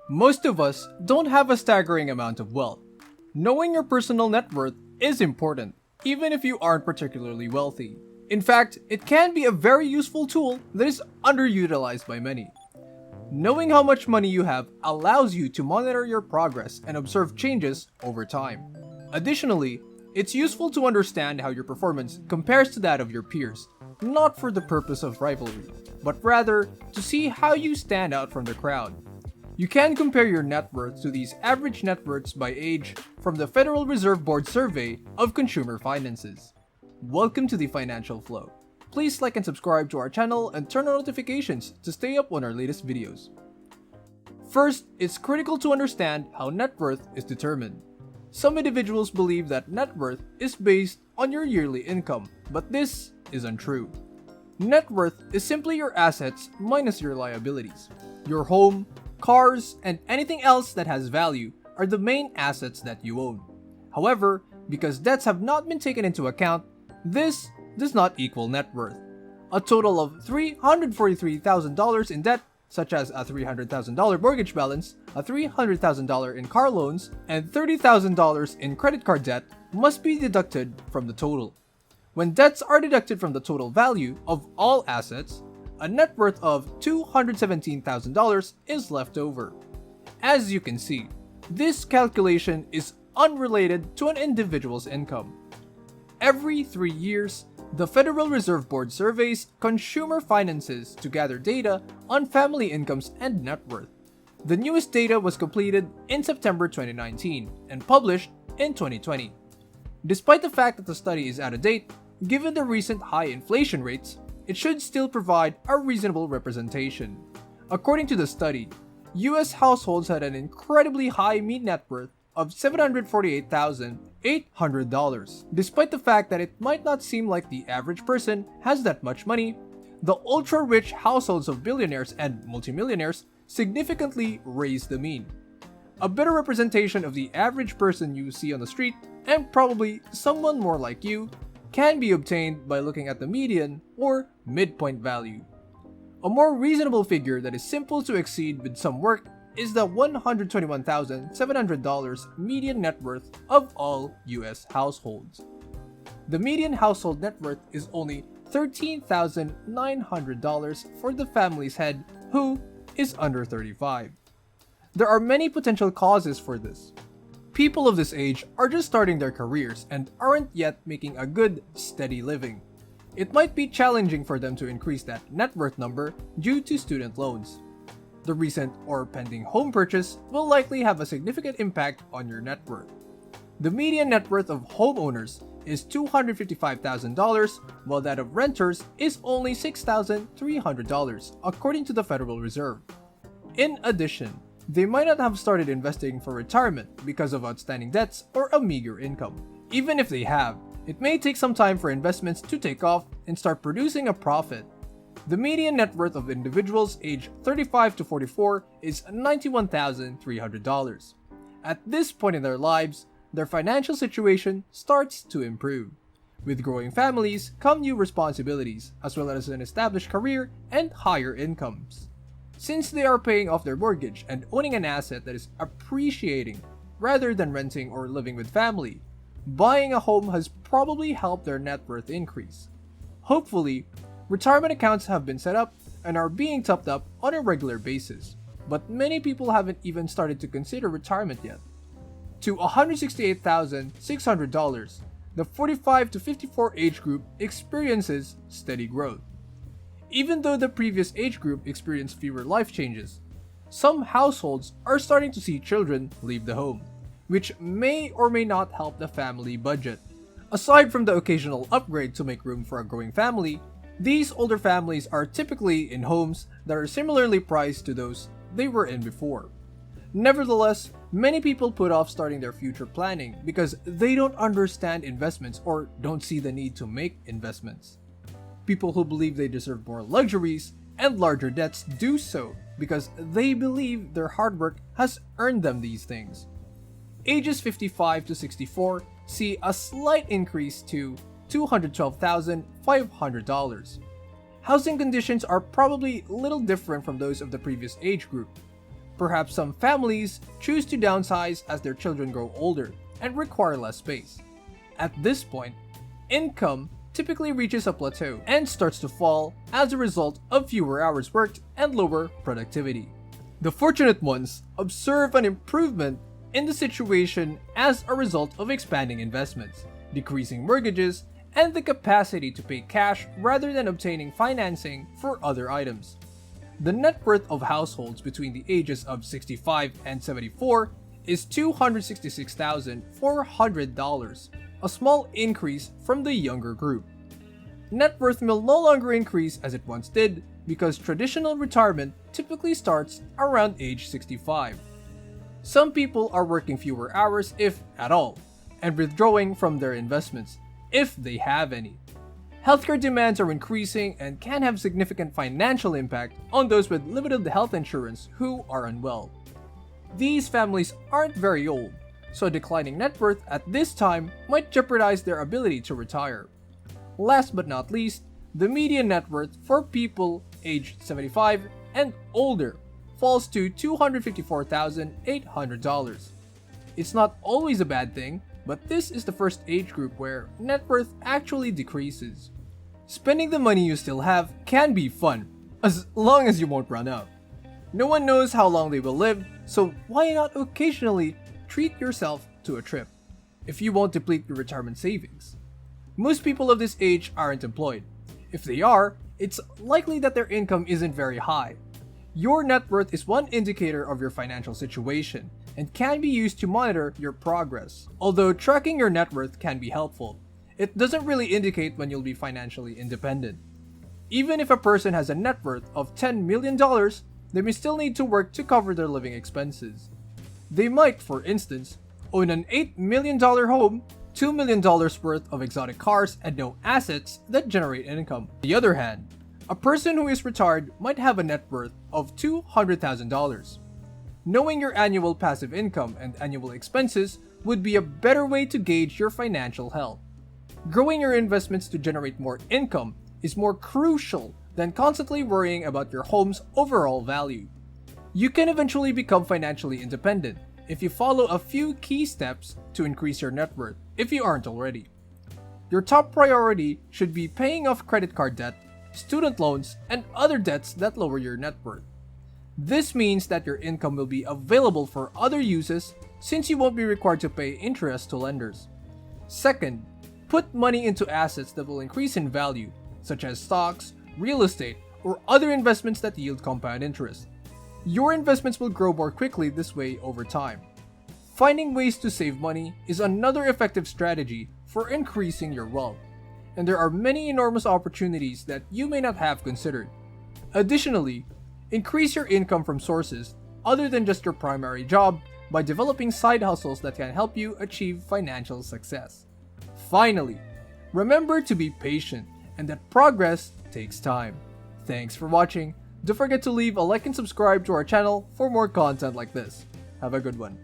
Most of us don't have a staggering amount of wealth. Knowing your personal net worth is important, even if you aren't particularly wealthy. In fact, it can be a very useful tool that is underutilized by many. Knowing how much money you have allows you to monitor your progress and observe changes over time. Additionally, it's useful to understand how your performance compares to that of your peers, not for the purpose of rivalry, but rather to see how you stand out from the crowd. You can compare your net worth to these average net worths by age from the Federal Reserve Board survey of consumer finances. Welcome to the Financial Flow. Please like and subscribe to our channel and turn on notifications to stay up on our latest videos. First, it's critical to understand how net worth is determined. Some individuals believe that net worth is based on your yearly income, but this is untrue. Net worth is simply your assets minus your liabilities. Your home, cars, and anything else that has value are the main assets that you own. However, because debts have not been taken into account, this does not equal net worth. A total of $343,000 in debt, such as a $300,000 mortgage balance, a $300,000 in car loans, and $30,000 in credit card debt, must be deducted from the total. When debts are deducted from the total value of all assets, a net worth of $217,000 is left over. As you can see, this calculation is unrelated to an individual's income. Every 3 years, the Federal Reserve Board surveys consumer finances to gather data on family incomes and net worth. The newest data was completed in September 2019 and published in 2020. Despite the fact that the study is out of date, given the recent high inflation rates, it should still provide a reasonable representation. According to the study, US households had an incredibly high mean net worth of $748,800. Despite the fact that it might not seem like the average person has that much money, the ultra-rich households of billionaires and multimillionaires significantly raise the mean. A better representation of the average person you see on the street, and probably someone more like you, can be obtained by looking at the median or midpoint value. A more reasonable figure that is simple to exceed with some work is the $121,700 median net worth of all US households. The median household net worth is only $13,900 for the family's head who is under 35. There are many potential causes for this. People of this age are just starting their careers and aren't yet making a good, steady living. It might be challenging for them to increase that net worth number due to student loans. The recent or pending home purchase will likely have a significant impact on your net worth. The median net worth of homeowners is $255,000, while that of renters is only $6,300, according to the Federal Reserve. In addition, they might not have started investing for retirement because of outstanding debts or a meager income. Even if they have, it may take some time for investments to take off and start producing a profit. The median net worth of individuals aged 35 to 44 is $91,300. At this point in their lives, their financial situation starts to improve. With growing families come new responsibilities, as well as an established career and higher incomes. Since they are paying off their mortgage and owning an asset that is appreciating rather than renting or living with family, buying a home has probably helped their net worth increase. Hopefully, retirement accounts have been set up and are being topped up on a regular basis, but many people haven't even started to consider retirement yet. To $168,600, the 45 to 54 age group experiences steady growth. Even though the previous age group experienced fewer life changes, some households are starting to see children leave the home, which may or may not help the family budget. Aside from the occasional upgrade to make room for a growing family, these older families are typically in homes that are similarly priced to those they were in before. Nevertheless, many people put off starting their future planning because they don't understand investments or don't see the need to make investments. People who believe they deserve more luxuries and larger debts do so because they believe their hard work has earned them these things. Ages 55 to 64 see a slight increase to $212,500. Housing conditions are probably little different from those of the previous age group. Perhaps some families choose to downsize as their children grow older and require less space. At this point, income typically reaches a plateau and starts to fall as a result of fewer hours worked and lower productivity. The fortunate ones observe an improvement in the situation as a result of expanding investments, decreasing mortgages, and the capacity to pay cash rather than obtaining financing for other items. The net worth of households between the ages of 65 and 74 is $266,400, a small increase from the younger group. Net worth will no longer increase as it once did because traditional retirement typically starts around age 65. Some people are working fewer hours, if at all, and withdrawing from their investments, if they have any. Healthcare demands are increasing and can have significant financial impact on those with limited health insurance who are unwell. These families aren't very old, so a declining net worth at this time might jeopardize their ability to retire. Last but not least, the median net worth for people aged 75 and older falls to $254,800. It's not always a bad thing, but this is the first age group where net worth actually decreases. Spending the money you still have can be fun, as long as you won't run out. No one knows how long they will live, so why not occasionally treat yourself to a trip, if you won't deplete your retirement savings? Most people of this age aren't employed. If they are, it's likely that their income isn't very high. Your net worth is one indicator of your financial situation and can be used to monitor your progress. Although tracking your net worth can be helpful, it doesn't really indicate when you'll be financially independent. Even if a person has a net worth of $10 million, they may still need to work to cover their living expenses. They might, for instance, own an $8 million home, $2 million worth of exotic cars, and no assets that generate income. On the other hand, a person who is retired might have a net worth of $200,000. Knowing your annual passive income and annual expenses would be a better way to gauge your financial health. Growing your investments to generate more income is more crucial than constantly worrying about your home's overall value. You can eventually become financially independent if you follow a few key steps to increase your net worth if you aren't already. Your top priority should be paying off credit card debt, student loans, and other debts that lower your net worth. This means that your income will be available for other uses since you won't be required to pay interest to lenders. Second, put money into assets that will increase in value, such as stocks, real estate, or other investments that yield compound interest. Your investments will grow more quickly this way over time. Finding ways to save money is another effective strategy for increasing your wealth, and there are many enormous opportunities that you may not have considered. Additionally, increase your income from sources other than just your primary job by developing side hustles that can help you achieve financial success. Finally, remember to be patient and that progress takes time. Thanks for watching. Don't forget to leave a like and subscribe to our channel for more content like this. Have a good one.